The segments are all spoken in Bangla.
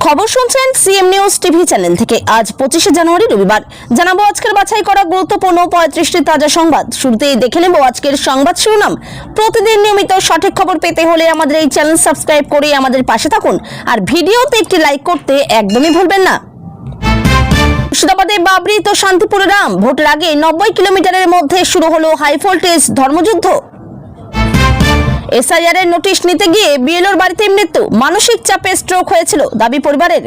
খবর শুনছেন সিএম নিউজ টিভি চ্যানেল থেকে। আজ 25শে জানুয়ারি রবিবার। জানাবো আজকের বাছাই করা গুরুত্বপূর্ণ 35টি তাজা সংবাদ। শুরুতেই দেখে নেব আজকের সংবাদ শিরোনাম। প্রতিদিন নিয়মিত সঠিক খবর পেতে হলে আমাদের এই চ্যানেল সাবস্ক্রাইব করে আমাদের পাশে থাকুন আর ভিডিওতে একটি লাইক করতে একদমই ভুলবেন না। মুর্শিদাবাদে বাবরি তো শান্তিপুরে রাম, ভোটের আগে 90 কিলোমিটারের মধ্যে শুরু হলো হাই ভোল্টেজ ধর্মযুদ্ধ। এসআইআর এর নোটিশ নিতে গিয়ে বিএলওর বাড়িতে মৃত্যু, মানসিক চাপে স্ট্রোক হয়েছিল দাবি পরিবারের।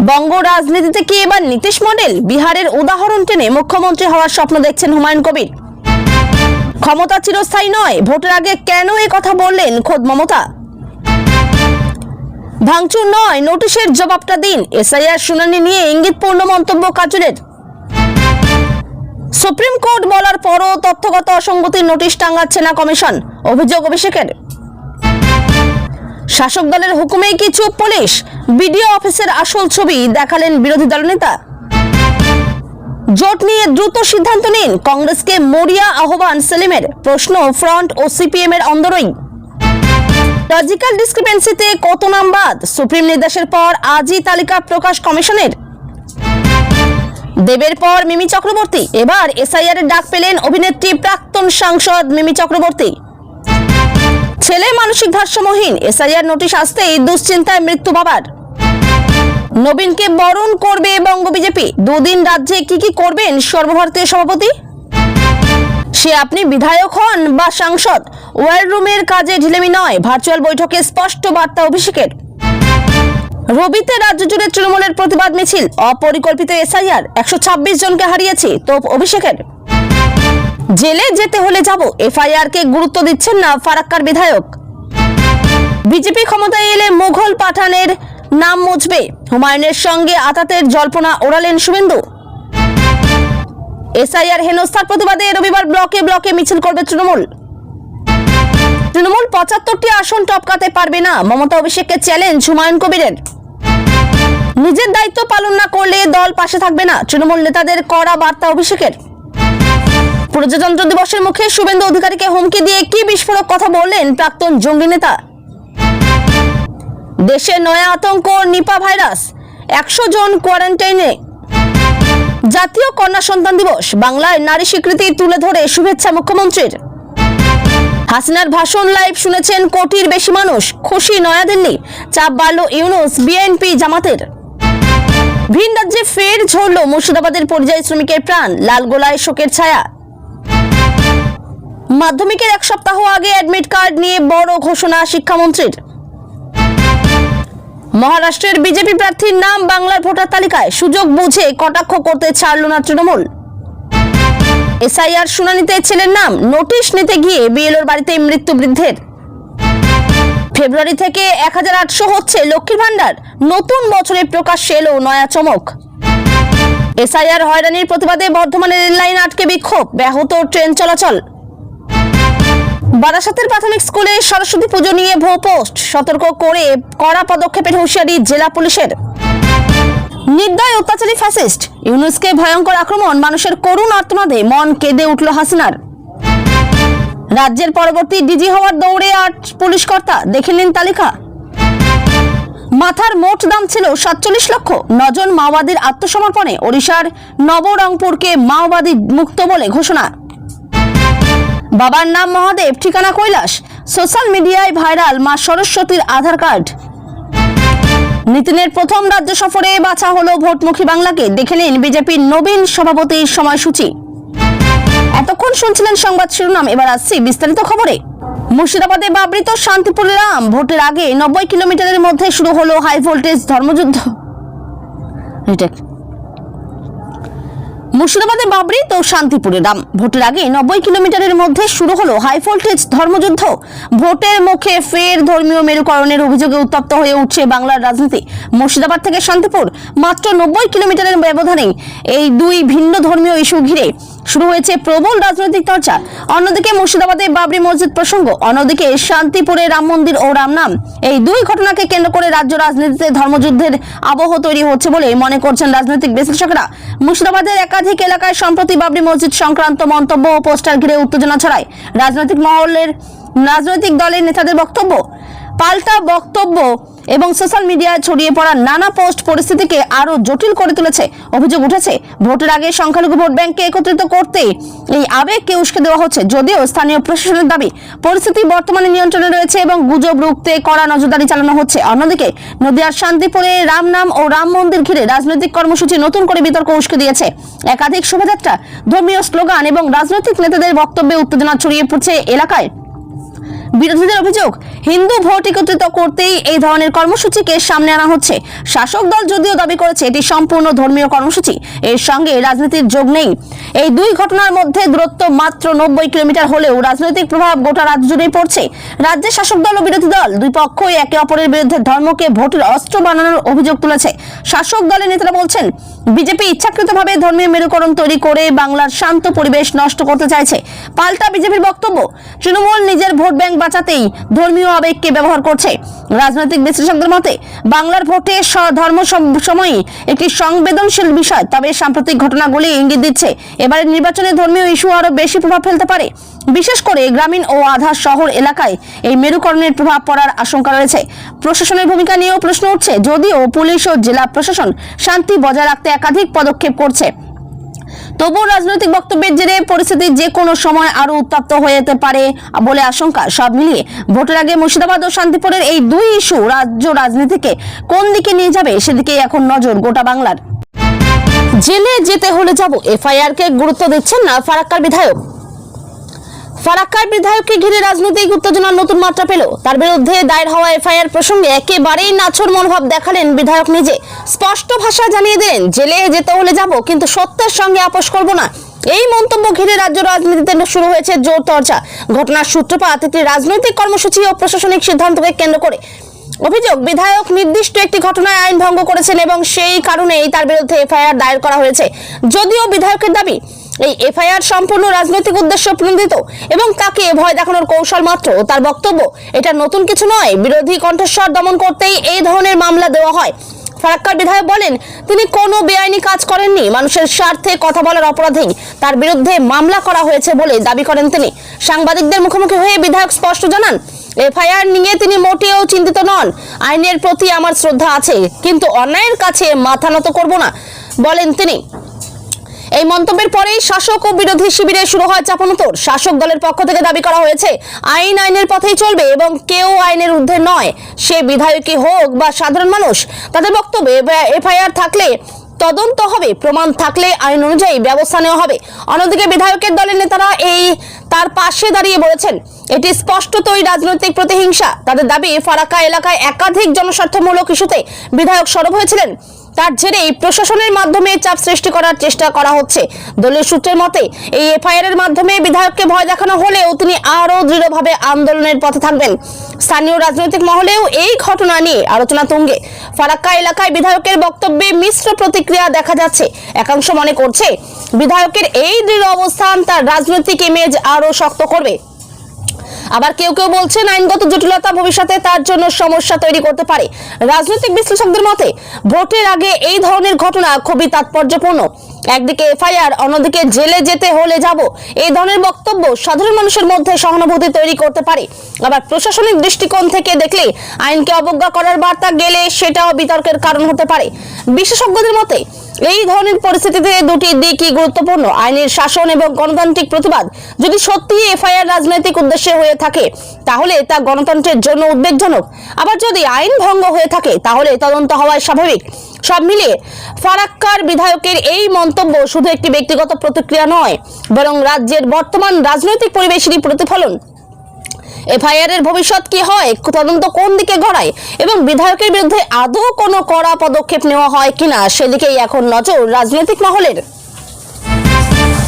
বঙ্গ রাজনীতিতে কি এবার নীতিশ মডেল? বিহারের উদাহরণ টেনে মুখ্যমন্ত্রী হওয়ার স্বপ্ন দেখছেন হুমায়ুন কবির। ক্ষমতা চিরস্থায়ী নয়, ভোটের আগে কেন এই কথা বললেন খোদ মমতা? ভাঙচুর নয়, নোটিশের জবাবটা দিন। এসআইআর শুনানি নিয়ে ইঙ্গিতপূর্ণ মন্তব্য কাজলের। সুপ্রিম কোর্ট বলার পরও তথ্যগত অসঙ্গতির নোটিশ টাঙাচ্ছে না কমিশন, অভিযোগ অভিষেকের। শাসক দলের হুকুমেই কি চুপ পুলিশ? বিডিও অফিসের আসল ছবি দেখালেন বিরোধী দলনেতা। জোট নিয়ে দ্রুত সিদ্ধান্ত নিন, কংগ্রেসকে মরিয়া আহ্বান সেলিমের। প্রশ্ন ফ্রন্ট ও সিপিএম এর অন্দরই। লজিক্যাল ডিসক্রিপেন্সিতে কত নাম বাদ? সুপ্রিম নির্দেশের পর আজই তালিকা প্রকাশ কমিশনের। দেবের পর মিমি চক্রবর্তী, এবার এসআইআর এর ডাক পেলেন অভিনেত্রী প্রাক্তন সাংসদ মিমি চক্রবর্তী। ছেলে মানসিক ভারসাম্যহীন, এসআইআর নোটিশ আসতেই দুশ্চিন্তায় মৃত্যু বাবার। নবীনকে বরণ করবে বঙ্গ বিজেপি, দুদিন রাজ্যে কি করবেন সর্বভারতীয় সভাপতি? সে আপনি বিধায়ক হন বা সাংসদ, ওয়ার রুমের কাজে ঢিলেমি নয়, ভার্চুয়াল বৈঠকে স্পষ্ট বার্তা অভিষেকের। রবিতে রাজ্য জুড়ে তৃণমূলের প্রতিবাদ মিছিল, অপরিকল্পিত এসআইআর 126 জনকে হারিয়েছে তোপ অভিষেকের। জেলে যেতে হলে যাব, এফআইআর কে গুরুত্ব দিচ্ছেন না ফারাক্কার বিধায়ক। বিজেপি ক্ষমতায় এলে মুঘল পাঠানের নাম মুছবে, হুমায়ুনের সঙ্গে আতাতের জল্পনা ওড়ালেন শুভেন্দু। এসআইআর হেনস্থার প্রতিবাদে রবিবার ব্লকে ব্লকে মিছিল করবে তৃণমূল। 75টি আসন টপকাতে পারবে না, মমতা অভিষেককে চ্যালেঞ্জ হুমায়ুন কবিরের। নিজের দায়িত্ব পালন না করলে দল পাশে থাকবে না, তৃণমূল নেতাদের কড়া বার্তা অভিষেকের। প্রজাতন্ত্র দিবসের মুখে শুভেন্দু অধিকারীকে হুমকি দিয়ে কি বিস্ফোরক কথা বললেন প্রাক্তন জঙ্গি নেতা। দেশে নয়া আতঙ্ক নিপা ভাইরাস, 100 জন কোয়ারেন্টাইনে। জাতীয় কন্যা সন্তান দিবস, বাংলায় নারী স্বীকৃতি তুলে ধরে শুভেচ্ছা মুখ্যমন্ত্রীর। হাসিনার ভাষণ লাইভ শুনেছেন কোটির বেশি মানুষ, খুশি নয়াদিল্লি। চাপ বাড়ল ইউনুস বিএনপি জামাতের। ভিন রাজ্যে ফের ঝরল মুর্শিদাবাদের পরিযায়ী শ্রমিকের প্রাণ, লালগোলায় শোকের ছায়া। মাধ্যমিকের এক সপ্তাহ আগে অ্যাডমিট কার্ড নিয়ে বড় ঘোষণা শিক্ষামন্ত্রীর। মহারাষ্ট্রের বিজেপি প্রার্থীর নাম বাংলার ভোটার তালিকায়, সুযোগ বুঝে কটাক্ষ করতে ছাড়ল না তৃণমূল। এসআইআর শুনানিতে ছেলের নাম, নোটিশ নিতে গিয়ে বিএলওর বাড়িতে মৃত্যু বৃদ্ধের। ফেব্রুয়ারি থেকে 1800 হচ্ছে লক্ষ্মীর ভান্ডার, নতুন বছরে প্রকাশ্যে এলো নয়া চমক। এসআইআর হয়রানির প্রতিবাদে বর্ধমানের রেললাইন আটকে বিক্ষোভ, ব্যাহত ট্রেন চলাচল। বারাসাতের প্রাথমিক স্কুলে সরস্বতী পুজো নিয়ে ভুয়ো পোস্ট, সতর্ক করে কড়া পদক্ষেপের হুঁশিয়ারি জেলা পুলিশের। নির্দয় অত্যাচারী ফ্যাসিস্ট, ইউনুসকে ভয়ঙ্কর আক্রমণ, মানুষের করুণ আর্তনাদে মন কেঁদে উঠল হাসিনার। রাজ্যের পরবর্তী ডিজি হওয়ার দৌড়ে 8 পুলিশ কর্তা, দেখে নিন তালিকা। মাথার মোট দাম ছিল 47 লক্ষ, 9 জন মাওবাদীর আত্মসমর্পণে ওড়িশার নবরংপুরকে মাওবাদী মুক্ত বলে ঘোষণা। বাবার নাম মহাদেব, ঠিকানা কৈলাস, সোশ্যাল মিডিয়ায় ভাইরাল মা সরস্বতীর আধার কার্ড। নীতিনের প্রথম রাজ্য সফরে বাছা হলো ভোটমুখী বাংলাকে, দেখে নিন বিজেপির নবীন সভাপতির সময়সূচি। এতক্ষণ শুনছিলেন সংবাদ শিরোনাম, এবার আসছি বিস্তারিত খবরে। মুর্শিদাবাদে বাবরি তো শান্তিপুরে রাম, ভোটের আগে 90 কিলোমিটারের মধ্যে শুরু হলো হাই ভোল্টেজ ধর্মযুদ্ধ। মুর্শিদাবাদে বাবরি তো শান্তিপুরে রাম, ভোটের আগে 90 কিলোমিটারের মধ্যে শুরু হলো হাই ভোল্টেজ ধর্মযুদ্ধ। ভোটের মুখে ফের ধর্মীয় মেরুকরণের অভিযোগে উত্তপ্ত হয়ে উঠছে বাংলার রাজনীতি। মুর্শিদাবাদ থেকে শান্তিপুর মাত্র 90 কিলোমিটারের ব্যবধানে এই দুই ভিন্ন ধর্মীয় ইস্যু ঘিরে শুরু হয়েছে প্রবল রাজনৈতিক চর্চা। অন্যদিকে মুর্শিদাবাদে বাবরি মসজিদ প্রসঙ্গ, অন্যদিকে শান্তিপুরে রাম মন্দির ও রাম নাম, এই দুই ঘটনাকে কেন্দ্র করে রাজ্য রাজনীতিতে ধর্মযুদ্ধের আবহ তৈরি হচ্ছে বলে মনে করছেন রাজনৈতিক বিশ্লেষকরা। মুর্শিদাবাদের একাধিক এলাকায় সম্প্রতি বাবরি মসজিদ সংক্রান্ত মন্তব্য ও পোস্টার ঘিরে উত্তেজনা ছড়ায়। রাজনৈতিক দলের নেতাদের বক্তব্য, পাল্টা বক্তব্য এবং সোশ্যাল মিডিয়ায় ছড়িয়ে পড়া নানা পোস্ট পরিস্থিতিকে আরো জটিল করে তুলেছে। অভিযোগ উঠেছে, ভোটের আগে সংখ্যালঘু ভোট ব্যাংককে একত্রিত করতে এই আবেগকে উস্কে দেওয়া হচ্ছে। যদিও স্থানীয় প্রশাসনের দাবি পরিস্থিতি বর্তমানে নিয়ন্ত্রণে রয়েছে এবং গুজব রুখতে কড়া নজরদারি চালানো হচ্ছে। অন্যদিকে নদিয়ার শান্তিপুরে রাম নাম ও রাম মন্দির ঘিরে রাজনৈতিক কর্মসূচি নতুন করে বিতর্ক উস্কে দিয়েছে। একাধিক শোভাযাত্রা, ধর্মীয় স্লোগান এবং রাজনৈতিক নেতাদের বক্তব্যে উত্তেজনা ছড়িয়ে পড়ছে এলাকায়। বিরোধীদের অভিযোগ, হিন্দু ভোট একত্রিত করতেই এই ধরনের কর্মসূচিকে সামনে আনা হচ্ছে। শাসক দল যদিও দাবি করেছে এটি সম্পূর্ণ ধর্মীয় কর্মসূচি, এর সঙ্গে রাজনীতির যোগ নেই। এই দুই ঘটনার মধ্যে দূরত্ব মাত্র 90 কিলোমিটার হলেও রাজনৈতিক প্রভাব গোটা রাজ্য জুড়েই পড়ছে। রাজ্যের শাসক দল ও বিরোধী দল দুই পক্ষই একে অপরের বিরুদ্ধে ধর্মকে ভোটের অস্ত্র বানানোর অভিযোগ তুলেছে। শাসক দলের নেতারা বলছেন, বিজেপি ইচ্ছাকৃতভাবে ধর্মীয় মেরুকরণ তৈরি করে বাংলার শান্ত পরিবেশ নষ্ট করতে চাইছে। পাল্টা বিজেপির বক্তব্য, তৃণমূল নিজের ভোট ব্যাংক বাঁচাতেই ধর্মীয় আবেগকে ব্যবহার করছে। রাজনৈতিক বিশ্লেষকদের মতে, বাংলার ভোটে ধর্ম সময়ই একটি সংবেদনশীল বিষয়, তবে সাম্প্রতিক ঘটনাগুলি ইঙ্গিত দিচ্ছে এবারের নির্বাচনে ধর্মীয় ইস্যু আরো বেশি প্রভাব ফেলতে পারে। বিশেষ করে গ্রামীণ ও আধা শহর এলাকায় এই মেরুকরণের প্রভাব পড়ার আশঙ্কা রয়েছে। প্রশাসনের ভূমিকা নিয়েও প্রশ্ন উঠছে, যদিও পুলিশ ও জেলা প্রশাসন শান্তি বজায় রাখতে একাধিক পদক্ষেপ করছে। তবুও রাজনৈতিক বক্তব্যের জেরে পরিস্থিতি যে কোনো সময় আরো উত্তপ্ত হয়ে যেতে পারে বলে আশঙ্কা। সব মিলিয়ে ভোটের আগে মুর্শিদাবাদ ও শান্তিপুরের এই দুই ইস্যু রাজ্য রাজনীতিকে কোন দিকে নিয়ে যাবে সেদিকেই এখন নজর গোটা বাংলার। জেলে যেতে হলে যাব, এফআইআর কে গুরুত্ব দিচ্ছেন না ফারাক্কার বিধায়ক। ফারাক্কার বিধায়ককে ঘিরে রাজনৈতিক উত্তেজনার নতুন মাত্রা পেল। তার বিরুদ্ধে দায়ের হওয়া এফআইআর প্রসঙ্গে একেবারেই নাছোড় মনোভাব দেখালেন বিধায়ক নিজে। স্পষ্ট ভাষায় জানিয়ে দিলেন, জেলে যেতে হলে যাব, কিন্তু সত্যের সঙ্গে আপোষ করব না। এই মন্তব্য ঘিরে রাজ্য রাজনীতিতে শুরু হয়েছে জোর চর্চা। ঘটনার সূত্রপাত একটি রাজনৈতিক কর্মসূচি ও প্রশাসনিক সিদ্ধান্তকে কেন্দ্র করে। অভিযোগ, বিধায়ক নির্দিষ্ট একটি ঘটনায় আইন ভঙ্গ করেছেন এবং সেই কারণেই তার বিরুদ্ধে এফআইআর দায়ের করা হয়েছে। যদিও বিধায়কের দাবি, এই এফআইআর সম্পূর্ণ রাজনৈতিক উদ্দেশ্য প্রণোদিত এবং তাকে ভয় দেখানোর কৌশল মাত্র। তার বক্তব্য, এটা নতুন কিছু নয়, বিরোধী কণ্ঠস্বর দমন করতেই এই ধরনের মামলা দেওয়া হয়। ফারাক্কার বিধায়ক বলেন, তিনি কোনো বেআইনি কাজ করেননি, মানুষের স্বার্থে কথা বলার অপরাধেই তার বিরুদ্ধে মামলা করা হয়েছে বলে দাবি করেন তিনি। সাংবাদিকদের মুখোমুখি হয়ে বিধায়ক স্পষ্ট জানান, এফআইআর নিয়ে তিনি মোটেও চিন্তিত নন। আইনের প্রতি আমার শ্রদ্ধা আছে, কিন্তু অন্যায়ের কাছে মাথা নত করব না বলেন তিনি। এই মন্তব্যের পরেই শাসক ও বিরোধী শিবিরে শুরু হয় চাপানোতর। শাসক দলের পক্ষ থেকে দাবি করা হয়েছে, আইনের পথেই চলবে এবং কেউ আইনের ঊর্ধ্বে নয়, সে বিধায়কই হোক বা সাধারণ মানুষ। তাদের বক্তব্যে, এফআইআর থাকলে তদন্ত হবে, প্রমাণ থাকলে আইন অনুযায়ী ব্যবস্থা নেওয়া হবে। অন্যদিকে বিধায়কের দলের নেতারা তার পাশে দাঁড়িয়ে বলেছেন, এটি স্পষ্টতই রাজনৈতিক প্রতিহিংসা। তাদের দাবি, ফারাক্কা এলাকায় একাধিক জনস্বার্থমূলক ইস্যুতে বিধায়ক সরব হয়েছিলেন, তার জেরেই প্রশাসনের মাধ্যমে চাপ সৃষ্টি করার চেষ্টা করা হচ্ছে। দলের সূত্রের মতে, এই এফআইআর এর মাধ্যমে বিধায়ককে ভয় দেখানো হলেও তিনি আরো দৃঢ়ভাবে আন্দোলনের পথে থাকবেন। স্থানীয় রাজনৈতিক মহলেও এই ঘটনা নিয়ে আলোচনা তুঙ্গে। ফারাক্কা এলাকায় বিধায়কের বক্তব্যে মিশ্র প্রতিক্রিয়া দেখা যাচ্ছে। একাংশ মনে করছে, বিধায়কের এই দৃঢ় অবস্থান তার রাজনৈতিক ইমেজ আরো শক্ত করবে। আবার কেউ কেউ বলছেন, আইনগত জটিলতা ভবিষ্যতে তার জন্য সমস্যা তৈরি করতে পারে। রাজনৈতিক বিশ্লেষকদের মতে, ভোটের আগে এই ধরনের ঘটনা খুবই তাৎপর্যপূর্ণ। একদিকে এফআইআর, অন্যদিকে জেলে যেতে হলে যাব, এই ধরনের বক্তব্য সাধারণ মানুষের মধ্যে সহানুভূতি তৈরি করতে পারে। আবার প্রশাসনিক দৃষ্টিকোণ থেকে দেখলে আইনকে অবজ্ঞা করার বার্তা গেলে সেটাও বিতর্কের কারণ হতে পারে। বিশেষজ্ঞদের মতে, এই ধরনের পরিস্থিতিতে দুটি দিকই গুরুত্বপূর্ণ। আইনের শাসন এবং গণতান্ত্রিক প্রতিবাদ যদি সত্যি এফআইআর রাজনৈতিক উদ্দেশ্যে হয়ে থাকে, তাহলে তা গণতন্ত্রের জন্য উদ্বেগজনক। আবার যদি আইন ভঙ্গ হয়ে থাকে, তাহলে তদন্ত হওয়াই স্বাভাবিক। সব মিলিয়ে ফারাক্কার বিধায়কের এই মন্তব্য শুধু একটি ব্যক্তিগত প্রতিক্রিয়া নয়, বরং রাজ্যের বর্তমান রাজনৈতিক পরিবেশেরই প্রতিফলন। এফআইআর এর ভবিষ্যৎ কি হয়, তদন্ত কোন দিকে গড়ায় এবং বিধায়কের বিরুদ্ধে আদৌ কোনো কড়া পদক্ষেপ নেওয়া হয় কিনা, সেদিকেই এখন নজর রাজনৈতিক মহলের।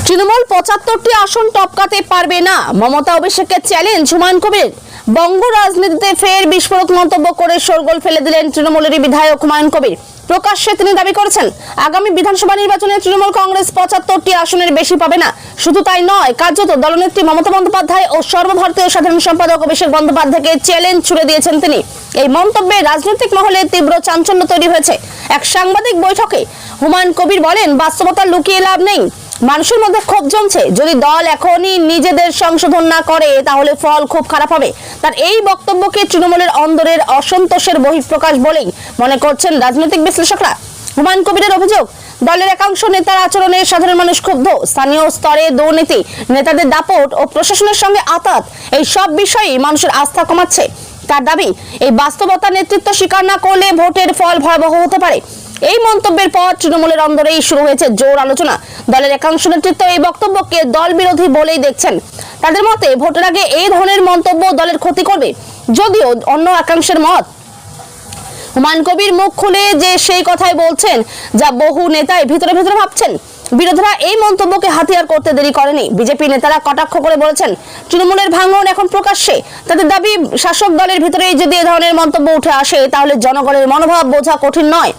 তৃণমূল 75টি আসন টপকাতে পারবে না, মমতা অভিষেকের চ্যালেঞ্জ হুমায়ুন কবির। বঙ্গ রাজনীতিতে ফের বিস্ফোরক মন্তব্য করে শোরগোল ফেলে দিলেন তৃণমূলেরই বিধায়ক হুমায়ুন কবির। প্রকাশ্যে তিনি দাবি করেছেন, আগামী বিধানসভা নির্বাচনে তৃণমূল কংগ্রেস 75টি আসনের বেশি পাবে না। শুধু তাই নয়, কার্যত দলনেত্রী মমতা বন্দ্যোপাধ্যায় ও সর্বভারতীয় সাধারণ সম্পাদক অভিষেক বন্দ্যোপাধ্যায়কে চ্যালেঞ্জ ছুড়ে দিয়েছেন তিনি। এই মন্তব্যে রাজনৈতিক মহলে তীব্র চাঞ্চল্য তৈরি হয়েছে। এক সাংবাদিক বৈঠকে হুমায়ুন কবির বলেন, বাস্তবতা লুকিয়ে লাভ নেই, মানুষের মধ্যে ক্ষোভ জমছে, যদি দল এখনই নিজেদের সংশোধন না করে তাহলে ফল খুব খারাপ হবে। তার এই বক্তব্যকে তৃণমূলের অন্দরের অসন্তোষের বহিঃপ্রকাশ বলেই মনে করছেন রাজনৈতিক বিশ্লেষকরা। হুমায়ুন কবিরের অভিযোগ, দলের একাংশ নেতার আচরণে সাধারণ মানুষ ক্ষুব্ধ, স্থানীয় স্তরে দুর্নীতি, নেতাদের দাপট ও প্রশাসনের সঙ্গে আঁতাত, এই সব বিষয়ই মানুষের আস্থা কমাচ্ছে। তার দাবি, এই বাস্তবতা নেতৃত্ব স্বীকার না করলে ভোটের ফল ভয়াবহ হতে পারে। এই মন্তব্যের পর তৃণমূলের অন্দরেই শুরু হয়েছে জোর আলোচনা। দলের একাংশ নেতৃত্ব এই বক্তব্যকে দল বিরোধী বলেই দেখছেন। তাদের মতে ভোটের আগে এই ধরনের মন্তব্য দলের ক্ষতি করবে। যদিও অন্য একাংশের মত, হুমায়ুন কবির মুখ খুলে যে সেই কথাই বলছেন যা বহু নেতাই ভিতরে ভিতরে ভাবছেন। বিরোধীরা এই মন্তব্যকে হাতিয়ার করতে দেরি করেনি। বিজেপি নেতারা কটাক্ষ করে বলেছেন, তৃণমূলের ভাঙন এখন প্রকাশ্যে। তাদের দাবি, শাসক দলের ভিতরেই যদি এ ধরনের মন্তব্য উঠে আসে তাহলে জনগণের মনোভাব বোঝা কঠিন নয়।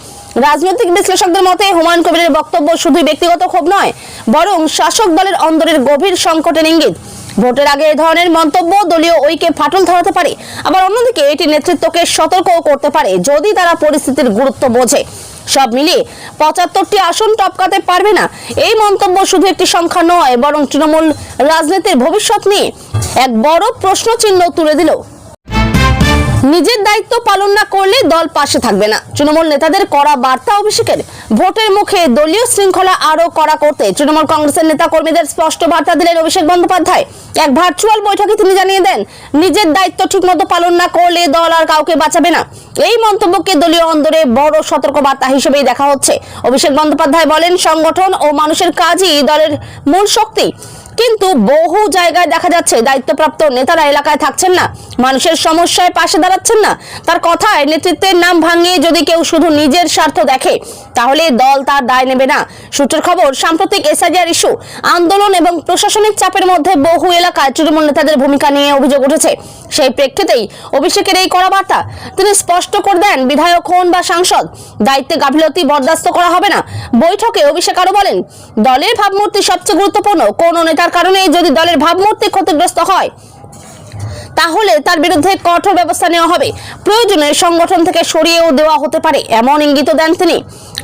রাজনৈতিক বিশ্লেষকদের মতে হুমায়ুন কবিরের বক্তব্য শুধুই ব্যক্তিগত ক্ষোভ নয়, বরং শাসক দলের অন্দরের গভীর সংকটের ইঙ্গিত। ভোটের আগে এই ধরনের মন্তব্য দলীয় ঐক্যে ফাটল ধরাতে পারে, আবার অন্যদিকে এটি নেতৃত্বকে সতর্কও করতে পারে যদি তারা পরিস্থিতির গুরুত্ব বোঝে। সব মিলিয়ে ৭৫টি আসন টপকাতে পারবে না, এই মন্তব্য শুধু একটি সংখ্যা নয়, বরং তৃণমূল রাজনীতির ভবিষ্যৎ নিয়ে এক বড় প্রশ্নচিহ্ন তুলে দিল। নিজের দায়িত্ব পালন না করলে দল পাশে থাকবে না, তৃণমূল নেতাদের কড়া বার্তা অভিষেকের। ভোটের মুখে দলীয় শৃঙ্খলা আরো কড়া করতে তৃণমূল কংগ্রেসের নেতা কর্মীদের স্পষ্ট বার্তা দিলেন অভিষেক বন্দ্যোপাধ্যায়। এক ভার্চুয়াল বৈঠকে তিনি জানিয়ে দেন, নিজের দায়িত্ব ঠিকমতো পালন না করলে দল আর কাউকে বাঁচাবে না। এই মন্তব্যকে দলীয় অন্দরে বড় সতর্কবার্তা হিসেবেই দেখা হচ্ছে। অভিষেক বন্দ্যোপাধ্যায় বলেন, সংগঠন ও মানুষের কাজই দলের মূল শক্তি। কিন্তু বহু জায়গায় দেখা যাচ্ছে দায়িত্বপ্রাপ্ত নেতারা এলাকায় থাকছেন না, মানুষের সমস্যায় পাশে দাঁড়াচ্ছেন না। তার কথায়, নেতৃত্বের নাম ভাঙিয়ে যদি কেউ শুধু নিজের স্বার্থ দেখে তাহলে দল তার দায় নেবে না। সূত্রের খবর, সাম্প্রতিক এসআইআর ইস্যু, আন্দোলন এবং প্রশাসনিক চাপের মধ্যে বহু এলাকায় তৃণমূল নেতাদের ভূমিকা নিয়ে অভিযোগ উঠেছে। সেই প্রেক্ষিতেই অভিষেকের এই কড়া বার্তা। তিনি স্পষ্ট করে দেন, বিধায়ক হন বা সাংসদ, দায়িত্বে গাফিলতি বরদাস্ত করা হবে না। বৈঠকে অভিষেক আরো বলেন, দলের ভাবমূর্তি সবচেয়ে গুরুত্বপূর্ণ। কোন নেতার কারণে যদি দলের ভাবমূর্তি ক্ষতিগ্রস্ত হয় তাহলে তার বিরুদ্ধে কঠোর ব্যবস্থা নেওয়া হবে, প্রয়োজনে সংগঠন থেকে সরিয়েও দেওয়া হতে পারে, এমন ইঙ্গিত দেন তিনি।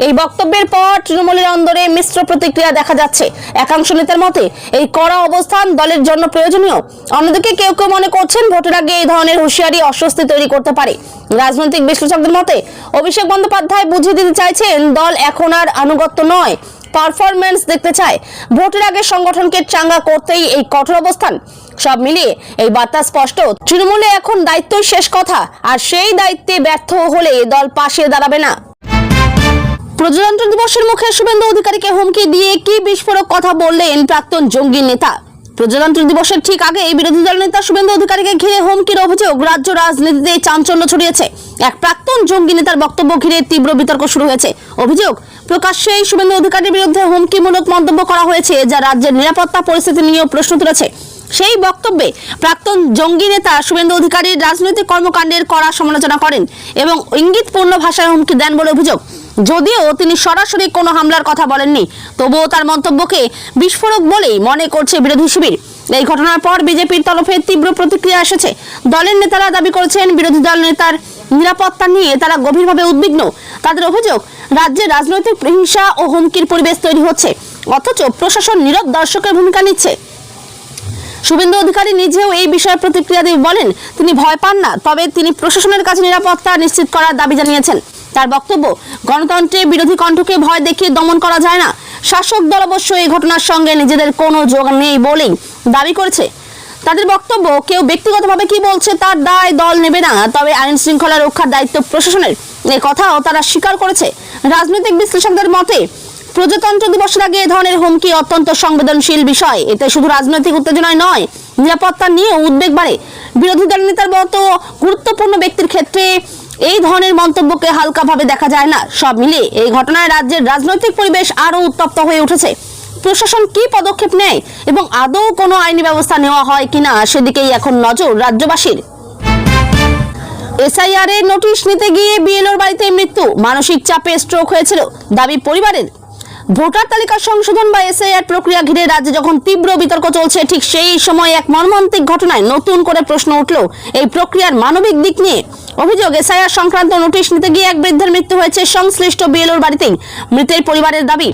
এই বক্তব্যের পর তৃণমূলের অন্দরে মিশ্র প্রতিক্রিয়া দেখা যাচ্ছে। একাংশ নেতার মতে এই কড়া অবস্থান দলের জন্য প্রয়োজনীয়, অন্যদিকে কেউ কেউ মনে করছেন ভোটের আগে এই ধরনের হুঁশিয়ারি অস্বস্তি তৈরি করতে পারে। রাজনৈতিক বিশ্লেষকদের মতে অভিষেক বন্দ্যোপাধ্যায় বুঝিয়ে দিতে চাইছেন, দল এখন আর আনুগত্য নয়, পারফরম্যান্স দেখতে চায়। ভোটের আগে সংগঠনকে চাঙ্গা করতেই এই কঠোর অবস্থান। সব মিলিয়ে এই বার্তা স্পষ্ট, তৃণমূলে এখন দায়িত্বই শেষ কথা, আর সেই দায়িত্বে ব্যর্থ হলে দল পাশে দাঁড়াবে না। প্রজাতন্ত্র দিবসের মুখে শুভেন্দু অধিকারীকে হুমকি দিয়ে কি বিস্ফোরক কথা বললেন প্রাক্তন জঙ্গি নেতা। প্রজাতন্ত্র দিবসের ঠিক আগে বিরোধী দল নেতা শুভেন্দু অধিকারীকে ঘিরে হুমকির অভিযোগ রাজ্য রাজনীতিতে চাঞ্চল্য ছড়িয়েছে। এক প্রাক্তন জঙ্গি নেতার বক্তব্য ঘিরে তীব্র বিতর্ক শুরু হয়েছে। অভিযোগ, প্রকাশ্যেই শুভেন্দু অধিকারীর বিরুদ্ধে হুমকিমূলক মন্তব্য করা হয়েছে, যা রাজ্যের নিরাপত্তা পরিস্থিতি নিয়েও প্রশ্ন তুলেছে। সেই বক্তব্যে প্রাক্তন জঙ্গি নেতা শুভেন্দু অধিকারীর রাজনৈতিক কর্মকাণ্ডের কড়া সমালোচনা করেন এবং ইঙ্গিতপূর্ণ ভাষায় হুমকি দেন বলে অভিযোগ। যদিও তিনি সরাসরি কোনো হামলার কথা বলেননি, তবুও তার মন্তব্যকে বিস্ফোরক বলেই মনে করছে বিরোধী শিবির। এই ঘটনার পর বিজেপির তরফে তীব্র প্রতিক্রিয়া এসেছে। দলের নেতারা দাবি করেছেন, বিরোধী দল নেতার নিরাপত্তা নিয়ে তারা গভীরভাবে উদ্বিগ্ন। তাদের অভিযোগ, রাজ্যে রাজনৈতিক হিংসা ও হুমকির পরিবেশ তৈরি হচ্ছে, অথচ প্রশাসন নীরব দর্শকের ভূমিকা নিচ্ছে। শুভেন্দু অধিকারী নিজেও এই বিষয়ে প্রতিক্রিয়া দিয়ে বলেন, তিনি ভয় পান না, তবে তিনি প্রশাসনের কাছে নিরাপত্তা নিশ্চিত করার দাবি জানিয়েছেন। তার বক্তব্য, গণতন্ত্রে বিরোধী কণ্ঠকে ভয় দেখিয়ে দমন করা যায় না। শাসক দল অবশ্য এই ঘটনার সঙ্গে নিজেদের কোনো যোগ নেই বলেই দাবি করেছে। তাদের বক্তব্য, কেউ ব্যক্তিগতভাবে কি বলছে তার দায় দল নেবে না, তবে আইন শৃঙ্খলা রক্ষার দায়িত্ব প্রশাসনের, এই কথাও তারা স্বীকার করেছে। রাজনৈতিক বিশ্লেষকদের মতে প্রজাতন্ত্র দিবসের আগে এ ধরনের হুমকি অত্যন্ত সংবেদনশীল বিষয়। এতে শুধু রাজনৈতিক উত্তেজনায় নয়, নিরাপত্তা নিয়ে উদ্বেগ বাড়ে। বিরোধী দল নেতার মতো গুরুত্বপূর্ণ ব্যক্তির ক্ষেত্রে এই ধরনের মন্তব্যকে হালকাভাবে দেখা যায় না। সব মিলিয়ে এই ঘটনায় রাজ্যের রাজনৈতিক পরিবেশ আরো উত্তপ্ত হয়ে উঠেছে। প্রশাসন কি পদক্ষেপ নেয় এবং আদৌ কোনো আইনি ব্যবস্থা নেওয়া হয় কিনা সেদিকেই এখন নজর রাজ্যবাসীর। এসআইআর এর নোটিশ নিতে গিয়ে বিএলওর বাড়িতে মৃত্যু, মানসিক চাপে স্ট্রোক হয়েছিল, দাবি পরিবারের। ভোটার তালিকা সংশোধন বা এসআইআর প্রক্রিয়া ঘিরে রাজ্যে যখন তীব্র বিতর্ক চলছে, ঠিক সেই সময় এক মর্মান্তিক ঘটনায় নতুন করে প্রশ্ন উঠল এই প্রক্রিয়ার মানবিক দিক নিয়ে। অভিযোগ, এসআইআর সংক্রান্ত নোটিশ নিতে গিয়ে এক বৃদ্ধের মৃত্যু হয়েছে সংশ্লিষ্ট বিএলওর বাড়িতেই। মৃতের পরিবারের দাবি,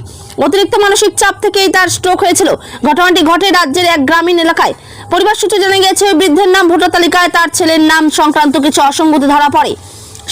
অতিরিক্ত মানসিক চাপ থেকেই তার স্ট্রোক হয়েছিল। ঘটনাটি ঘটে রাজ্যের এক গ্রামীণ এলাকায়। পরিবার সূত্রে জানা গেছে, ওই বৃদ্ধের নাম ভোটার তালিকায় তার ছেলের নাম সংক্রান্ত কিছু অসঙ্গতি ধরা পড়ে,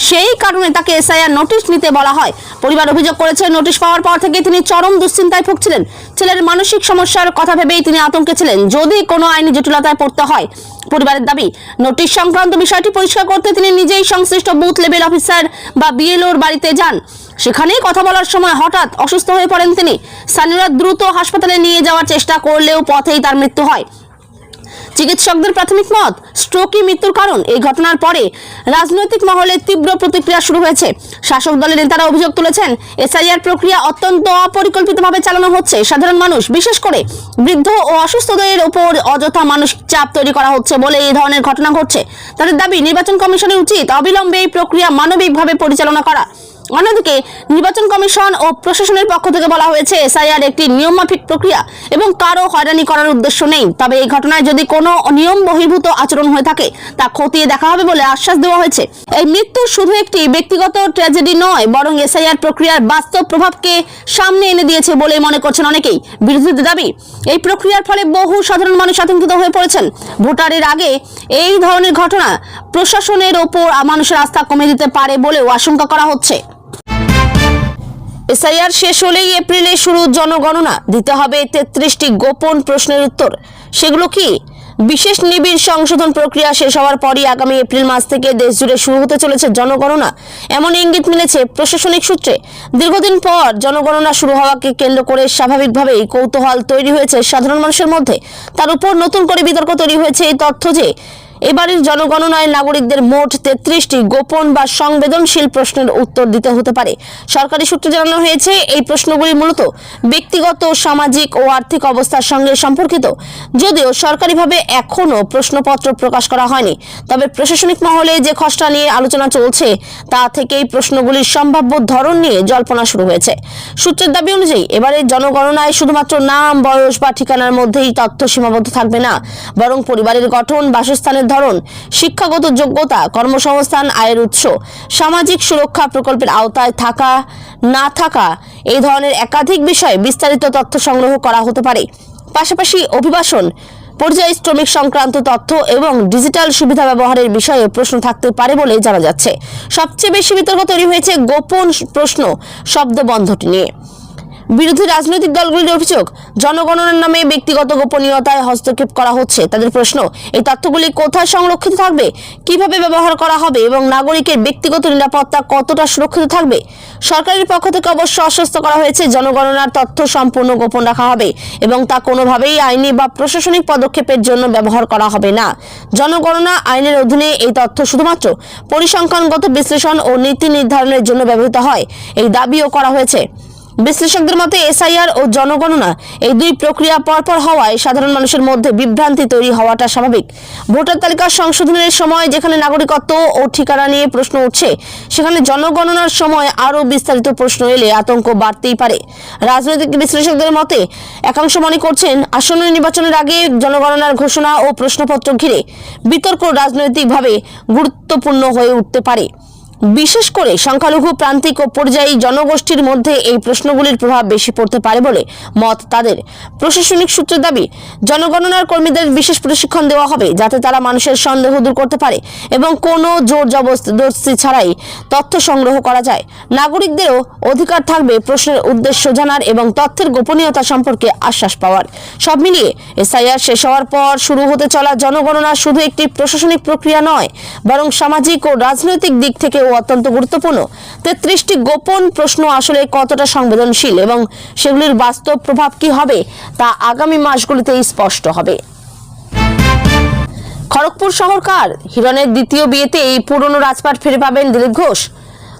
সেই কারণে তাকে এসআইআর নোটিশ নিতে বলা হয়। পরিবার অভিযোগ করেছে, নোটিশ পাওয়ার পর থেকে তিনি চরম দুশ্চিন্তায় ভুগছিলেন। ছেলের মানসিক সমস্যার কথা ভেবেই তিনি আতঙ্কে ছিলেন, যদি কোনো আইনি জটিলতায় পড়তে হয়। পরিবারের দাবি, নোটিশ সংক্রান্ত বিষয়টি পরিষ্কার করতে তিনি নিজেই সংশ্লিষ্ট বুথ লেভেল অফিসার বা বিএলওর বাড়িতে যান। সেখানেই কথা বলার সময় হঠাৎ অসুস্থ হয়ে পড়েন তিনি। স্থানীয়রা দ্রুত হাসপাতালে নিয়ে যাওয়ার চেষ্টা করলেও পথেই তার মৃত্যু হয়। চিকিৎসকদের প্রাথমিক মত, স্ট্রোকই মৃত্যুর কারণ। এই ঘটনার পরে রাজনৈতিক মহলে তীব্র প্রতিক্রিয়া শুরু হয়েছে। শাসক দলের নেতারা অভিযোগ তুলেছেন, এসআইআর প্রক্রিয়া অত্যন্ত অপরিকল্পিতভাবে চালানো হচ্ছে। সাধারণ মানুষ, বিশেষ করে বৃদ্ধ ও অসুস্থদের উপর অযথা মানসিক চাপ তৈরি করা হচ্ছে বলে এই ধরনের ঘটনা ঘটছে। তাদের দাবি, নির্বাচন কমিশনের উচিত অবিলম্বে এই প্রক্রিয়া মানবিকভাবে পরিচালনা করা। অন্যদিকে নির্বাচন কমিশন ও প্রশাসনের পক্ষ থেকে বলা হয়েছে, এসআইআর একটি নিয়মমাফিক প্রক্রিয়া এবং কারো হয়রানি করার উদ্দেশ্য নেই। তবে এই ঘটনায় যদি কোনো নিয়ম বহির্ভূত আচরণ হয়ে থাকে তা খতিয়ে দেখা হবে বলে আশ্বাস দেওয়া হয়েছে। এই মৃত্যু শুধু একটি ব্যক্তিগত ট্র্যাজেডি নয়, বরং এসআইআর প্রক্রিয়ার বাস্তব প্রভাবকে সামনে এনে দিয়েছে বলে মনে করছেন অনেকেই। বিরোধীদের দাবি, এই প্রক্রিয়ার ফলে বহু সাধারণ মানুষ আতঙ্কিত হয়ে পড়েছেন। ভোটারের আগে এই ধরনের ঘটনা প্রশাসনের ওপর মানুষের আস্থা কমে দিতে পারে বলেও আশঙ্কা করা হচ্ছে। এসআইআর শেষ হলেই এপ্রিলে শুরু জনগণনা। দিতে হবে 33টি গোপন প্রশ্নের উত্তর। সেগুলো কি? বিশেষ নিবিড় সংশোধন প্রক্রিয়া শেষ হওয়ার পরই আগামী এপ্রিল মাস থেকে দেশ জুড়ে শুরু হতে চলেছে জনগণনা, এমন ইঙ্গিত মিলেছে প্রশাসনিক সূত্রে। দীর্ঘদিন পর জনগণনা শুরু হওয়াকে কেন্দ্র করে স্বাভাবিকভাবেই কৌতূহল তৈরি হয়েছে সাধারণ মানুষের মধ্যে। তার উপর নতুন করে বিতর্ক তৈরি হয়েছে এই তথ্য যে এবারের জনগণনায় নাগরিকদের মোট 33টি গোপন বা সংবেদনশীল প্রশ্নের উত্তর দিতে হতে পারে। সরকারি সূত্রে জানানো হয়েছে, এই প্রশ্নগুলি মূলত ব্যক্তিগত, সামাজিক ও আর্থিক অবস্থার সঙ্গে সম্পর্কিত। যদিও সরকারিভাবে এখনো প্রশ্নপত্র প্রকাশ করা হয়নি, তবে প্রশাসনিক মহলে যে খসড়া নিয়ে আলোচনা চলছে তা থেকেই প্রশ্নগুলির সম্ভাব্য ধরন নিয়ে জল্পনা শুরু হয়েছে। সূত্রের দাবি অনুযায়ী এবারের জনগণনায় শুধুমাত্র নাম, বয়স বা ঠিকানার মধ্যেই তথ্য সীমাবদ্ধ থাকবে না, বরং পরিবারের গঠন, বাসস্থানের ধরন, শিক্ষাগত যোগ্যতা, কর্মসংস্থান, আয়ের উৎস, সামাজিক সুরক্ষা প্রকল্পের আওতায় থাকা না থাকা, এই ধরনের একাধিক বিষয়ে বিস্তারিত তথ্য সংগ্রহ করা হতে পারে। পাশাপাশি অভিবাসন, পর্যায়ী শ্রমিক সংক্রান্ত তথ্য এবং ডিজিটাল সুবিধা ব্যবহারের বিষয়ে প্রশ্ন থাকতে পারে বলে জানা যাচ্ছে। সবচেয়ে বেশি বিতর্ক তৈরি হয়েছে গোপন প্রশ্ন শব্দবন্ধটি নিয়ে। বিরোধী রাজনৈতিক দলগুলির অভিযোগ, জনগণনার নামে ব্যক্তিগত গোপনীয়তায় হস্তক্ষেপ করা হচ্ছে। তাদের প্রশ্ন, এই তথ্যগুলি কোথায় সংরক্ষিত থাকবে, কিভাবে ব্যবহার করা হবে এবং নাগরিকের ব্যক্তিগত নিরাপত্তা কতটা সুরক্ষিত থাকবে। সরকারের পক্ষ থেকে অবশ্য আশ্বস্ত করা হয়েছে, জনগণনার তথ্য সম্পূর্ণ গোপন রাখা হবে এবং তা কোনোভাবেই আইনি বা প্রশাসনিক পদক্ষেপের জন্য ব্যবহার করা হবে না। জনগণনা আইনের অধীনে এই তথ্য শুধুমাত্র পরিসংখ্যানগত বিশ্লেষণ ও নীতি নির্ধারণের জন্য ব্যবহৃত হয়, এই দাবিও করা হয়েছে। বিশ্লেষকদের মতে, এসআইআর ও জনগণনা এই দুই প্রক্রিয়া পরপর হওয়ায় সাধারণ মানুষের মধ্যে বিভ্রান্তি তৈরি হওয়াটা স্বাভাবিক। ভোটার তালিকা সংশোধনের সময় যেখানে নাগরিকত্ব ও ঠিকানা নিয়ে প্রশ্ন উঠছে, সেখানে জনগণনার সময় আরও বিস্তারিত প্রশ্ন এলে আতঙ্ক বাড়তেই পারে। রাজনৈতিক বিশ্লেষকদের মতে, একাংশ মনে করছেন, আসন্ন নির্বাচনের আগে জনগণনার ঘোষণা ও প্রশ্নপত্র ঘিরে বিতর্ক রাজনৈতিকভাবে গুরুত্বপূর্ণ হয়ে উঠতে পারে। বিশেষ করে সংখ্যালঘু, প্রান্তিক ও পর্যায়ী জনগোষ্ঠীর মধ্যে এই প্রশ্নগুলির প্রভাব বেশি পড়তে পারে বলে মত তাদের। প্রশাসনিক সূত্রের দাবি, জনগণনার কর্মীদের বিশেষ প্রশিক্ষণ দেওয়া হবে যাতে তারা মানুষের সন্দেহ দূর করতে পারে এবং কোনো জোর জবরদস্তি ছাড়াই তথ্য সংগ্রহ করা যায়। নাগরিকদেরও অধিকার থাকবে প্রশ্নের উদ্দেশ্য জানার এবং তথ্যের গোপনীয়তা সম্পর্কে আশ্বাস পাওয়ার। সব মিলিয়ে এসআইআর শেষ হওয়ার পর শুরু হতে চলা জনগণনা শুধু একটি প্রশাসনিক প্রক্রিয়া নয়, বরং সামাজিক ও রাজনৈতিক দিক থেকে অত্যন্ত গুরুত্বপূর্ণ। 33টি গোপন প্রশ্ন আসলে কতটা সংবেদনশীল এবং সেগুলির বাস্তব প্রভাব কি হবে তা আগামী মাসগুলিতেই স্পষ্ট হবে। খড়গপুর শহর কার? হিরণের দ্বিতীয় বিয়েতে এই পুরনো রাজপাট ফিরে পাবেন দিলীপ ঘোষ।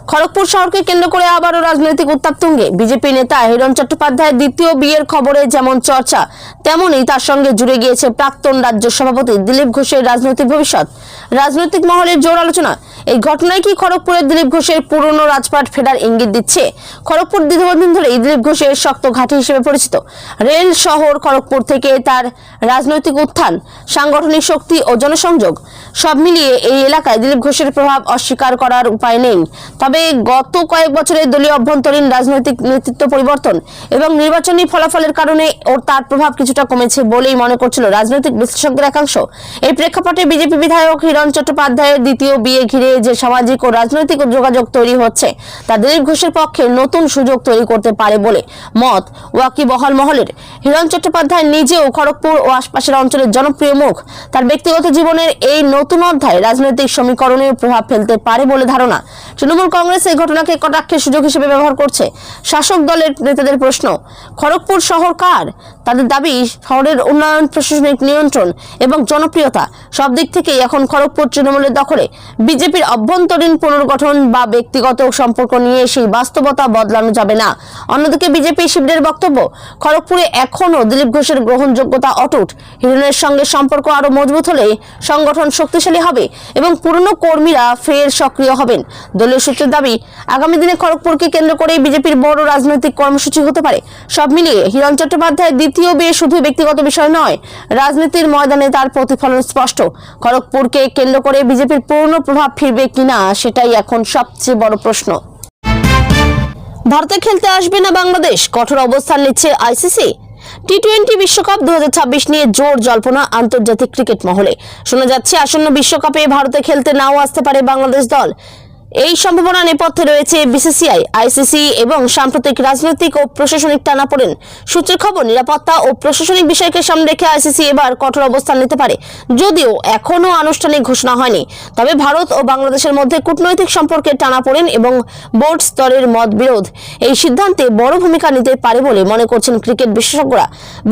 খড়গপুর শহরকে কেন্দ্র করে আবারও রাজনৈতিক উত্তাপ তুঙ্গে। বিজেপি নেতা হিরণ চট্টোপাধ্যায়ের দ্বিতীয় বিয়ের খবরে যেমন চর্চা, তেমনই তার সঙ্গে জুড়ে গিয়েছে প্রাক্তন রাজ্য সভাপতি দিলীপ ঘোষের রাজনৈতিক ভবিষ্যৎ। রাজনৈতিক মহলের জোর আলোচনা, এই ঘটনায় কি খড়গপুরের দিলীপ ঘোষের পুরনো রাজপাট ফেরার ইঙ্গিত দিচ্ছে? খড়গপুর দীর্ঘদিন ধরে দিলীপ ঘোষের শক্ত ঘাঁটি হিসেবে পরিচিত। রেল শহর খড়গপুর থেকে তার রাজনৈতিক উত্থান, সাংগঠনিক শক্তি ও জনসংযোগ সব মিলিয়ে এই এলাকায় দিলীপ ঘোষের প্রভাব অস্বীকার করার উপায় নেই। তবে গত কয়েক বছরের দলীয় অভ্যন্তরীণ রাজনৈতিক নেতৃত্ব পরিবর্তন এবং নির্বাচনী ফলাফলের কারণে ওর তার প্রভাব কিছুটা কমেছে বলেই মনে করছিল রাজনৈতিক বিশ্লেষকদের একাংশ। এই প্রেক্ষাপটে বিজেপি বিধায়ক হিরণ চট্টোপাধ্যায়ের দ্বিতীয় বিয়ে ঘিরে যে সামাজিক ও রাজনৈতিক যোগাযোগ তৈরি হচ্ছে তা দিলীপ ঘোষের পক্ষে নতুন সুযোগ তৈরি করতে পারে বলে মত ওয়াকিবহাল মহলের। হিরণ চট্টোপাধ্যায় নিজেও খড়গপুর ও আশপাশের অঞ্চলের জনপ্রিয় মুখ। তার ব্যক্তিগত জীবনের এই নতুন অধ্যায় রাজনৈতিক সমীকরণে প্রভাব ফেলতে পারে বলে ধারণা। তৃণমূল কংগ্রেস এই ঘটনাকে কটাক্ষের সুযোগ হিসেবে ব্যবহার করছে। শাসক দলের নেতাদের প্রশ্ন, খড়গপুর শহর কার? তাদের দাবি, শহরের উন্নয়ন, প্রশাসনিক নিয়ন্ত্রণ এবং জনপ্রিয়তা সব দিক থেকেই এখন খড়গপুর তৃণমূলের দখলে। বিজেপির অভ্যন্তরীণ পুনর্গঠন বা ব্যক্তিগত সম্পর্ক নিয়ে সেই বাস্তবতা বদলানো যাবে না। অন্যদিকে বিজেপি শিবিরের বক্তব্য, খড়গপুরে এখনো দিলীপ ঘোষের গ্রহণযোগ্যতা অটুট। হিরণের সঙ্গে সম্পর্ক আরো মজবুত হলে সংগঠন শক্তিশালী হবে এবং পুরনো কর্মীরা ফের সক্রিয় হবেন। দলীয় সূত্রের দাবি, আগামী দিনে খড়গপুরকে কেন্দ্র করে বিজেপির বড় রাজনৈতিক কর্মসূচি হতে পারে। সব মিলিয়ে হিরণ চট্টোপাধ্যায়ের দ্বিতীয় বিয়ে শুধু ব্যক্তিগত বিষয় নয়, রাজনীতির ময়দানে তার প্রতিফলন স্পষ্ট। খড়গপুরকে কেন্দ্র করে বিজেপির পূর্ণ প্রভাব ফিরবে কিনা সেটাই এখন সবচেয়ে বড় প্রশ্ন। ভারতে খেলতে আসবে না বাংলাদেশ, কঠোর অবস্থান নিচ্ছে আইসিসি। টি-20 বিশ্বকাপ 2026 নিয়ে জোর জল্পনা আন্তর্জাতিক ক্রিকেট মহলে। শোনা যাচ্ছে আসন্ন বিশ্বকাপে ভারতে খেলতে নাও আসতে পারে বাংলাদেশ দল। এই সম্ভাবনা নেপথ্যে রয়েছে বিসিসিআই, আইসিসি এবং সাম্প্রতিক রাজনৈতিক ও প্রশাসনিক টানাপোড়েন। সূত্রের খবর, নিরাপত্তা ও প্রশাসনিক বিষয়কে সামনে রেখে আইসিসি এবার কঠোর অবস্থান নিতে পারে। যদিও এখনো আনুষ্ঠানিক ঘোষণা হয়নি, তবে ভারত ও বাংলাদেশের মধ্যে কূটনৈতিক সম্পর্কের টানাপোড়েন এবং বোর্ড স্তরের মতবিরোধ এই সিদ্ধান্তে বড় ভূমিকা নিতে পারে বলে মনে করছেন ক্রিকেট বিশেষজ্ঞরা।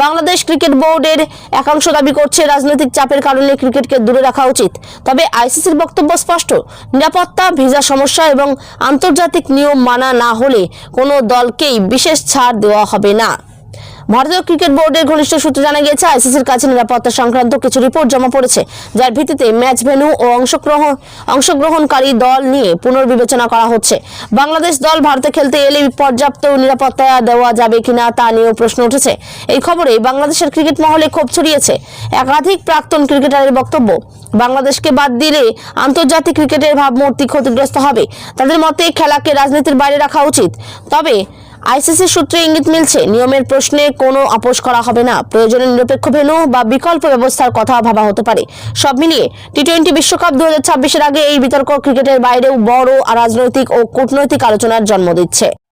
বাংলাদেশ ক্রিকেট বোর্ডের একাংশ দাবি করছে রাজনৈতিক চাপের কারণে ক্রিকেটকে দূরে রাখা উচিত। তবে আইসিসির বক্তব্য স্পষ্ট, নিরাপত্তা, ভিসা সমস্যা এবং আন্তর্জাতিক নিয়ম মানা না হলে কোনো দলকেই বিশেষ ছাড় দেওয়া হবে না। ভারতীয় ক্রিকেট বোর্ডের ঘনিষ্ঠ সূত্রে জানা গিয়েছে, আইসিসির কাছে নিরাপত্তা সংক্রান্ত কিছু রিপোর্ট জমা পড়েছে, যার ভিত্তিতে ম্যাচ ভেন্যু ও অংশগ্রহণকারী দল নিয়ে পুনর্বিবেচনা করা হচ্ছে। বাংলাদেশ দল ভারতে খেলতে এলে পর্যাপ্ত নিরাপত্তা দেওয়া যাবে কিনা তা নিয়েও প্রশ্ন উঠেছে। এই খবরে বাংলাদেশের ক্রিকেট মহলে ক্ষোভ ছড়িয়েছে। একাধিক প্রাক্তন ক্রিকেটারের বক্তব্য, বাংলাদেশকে বাদ দিলে আন্তর্জাতিক ক্রিকেটের ভাবমূর্তি ক্ষতিগ্রস্ত হবে। তাদের মতে খেলাকে রাজনীতির বাইরে রাখা উচিত। তবে আইসিসি সূত্রে ইঙ্গিত মিলছে, নিয়মের প্রশ্নে কোনো আপোষ করা হবে না। প্রয়োজনে নিরপেক্ষ ভেন্যু বা বিকল্প ব্যবস্থার কথা ভাবা হতে পারে। সব মিলিয়ে টি-20 বিশ্বকাপ 2026-এর আগে এই বিতর্ক ক্রিকেটের বাইরেও বড় রাজনৈতিক ও কূটনৈতিক আলোচনার জন্ম দিচ্ছে।